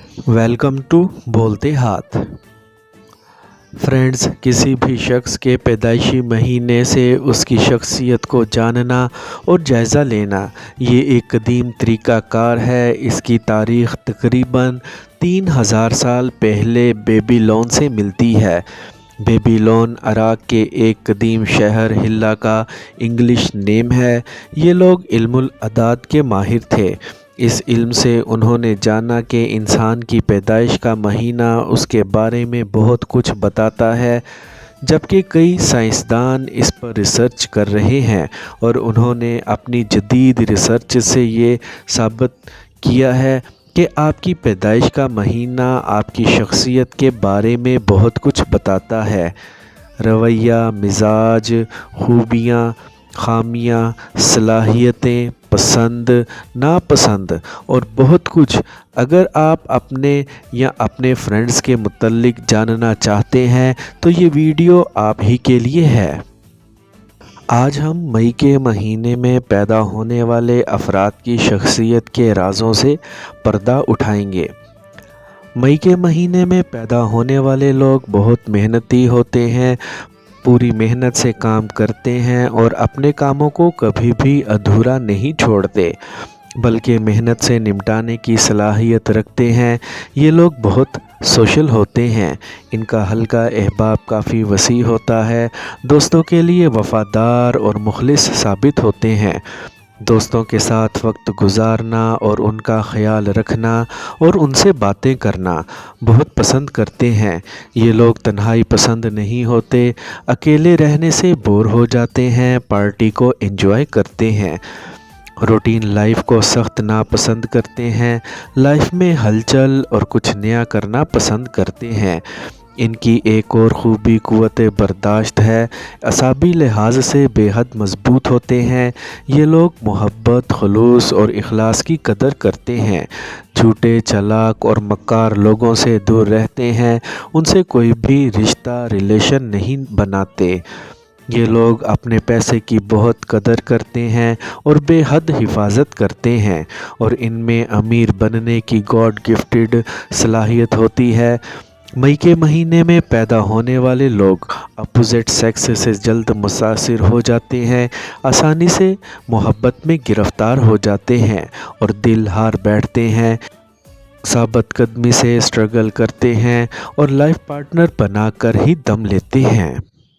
Welcome to बोलते हाथ। Friends, किसी भी शख्स के पैदाइशी महीने से उसकी शख्सियत को जानना और जायज़ा लेना ये एक कदीम तरीक़ाकार है। इसकी तारीख़ तकरीबन 3000 साल पहले बेबीलोन से मिलती है। बेबीलोन इराक़ के एक कदीम शहर हिल्ला का इंग्लिश नेम है। ये लोग इल्मुल अदाद के माहिर थे। इस इल्म से उन्होंने जाना कि इंसान की पैदाइश का महीना उसके बारे में बहुत कुछ बताता है, जबकि कई साइंसदान इस पर रिसर्च कर रहे हैं और उन्होंने अपनी जदीद रिसर्च से ये साबित किया है कि आपकी पैदाइश का महीना आपकी शख्सियत के बारे में बहुत कुछ बताता है। रवैया, मिजाज, खूबियाँ, खामियाँ, सलाहियतें, पसंद, नापसंद और बहुत कुछ। अगर आप अपने या अपने फ्रेंड्स के मुतल्लिक जानना चाहते हैं तो ये वीडियो आप ही के लिए है। आज हम मई के महीने में पैदा होने वाले अफराद की शख्सियत के राज़ों से पर्दा उठाएंगे। मई के महीने में पैदा होने वाले लोग बहुत मेहनती होते हैं, पूरी मेहनत से काम करते हैं और अपने कामों को कभी भी अधूरा नहीं छोड़ते, बल्कि मेहनत से निपटाने की सलाहियत रखते हैं। ये लोग बहुत सोशल होते हैं। इनका हल्का अहबाब काफ़ी वसी होता है। दोस्तों के लिए वफ़ादार और मुखलिस साबित होते हैं। दोस्तों के साथ वक्त गुजारना और उनका ख्याल रखना और उनसे बातें करना बहुत पसंद करते हैं। ये लोग तन्हाई पसंद नहीं होते, अकेले रहने से बोर हो जाते हैं, पार्टी को एंजॉय करते हैं, रूटीन लाइफ को सख्त नापसंद करते हैं, लाइफ में हलचल और कुछ नया करना पसंद करते हैं। इनकी एक और ख़ूबी क़ुव्वत बर्दाश्त है। असाबी लिहाज से बेहद मज़बूत होते हैं। ये लोग मोहब्बत, खुलूस और इखलास की कदर करते हैं। झूठे, चालाक और मक्कार लोगों से दूर रहते हैं। उनसे कोई भी रिश्ता, रिलेशन नहीं बनाते। ये लोग अपने पैसे की बहुत कदर करते हैं और बेहद हिफाजत करते हैं और इनमें अमीर बनने की गॉड गिफ्टेड सलाहियत होती है। मई के महीने में पैदा होने वाले लोग अपोजिट सेक्स से जल्द मुतासिर हो जाते हैं, आसानी से मोहब्बत में गिरफ़्तार हो जाते हैं और दिल हार बैठते हैं, साबित कदमी से स्ट्रगल करते हैं और लाइफ पार्टनर बनाकर ही दम लेते हैं।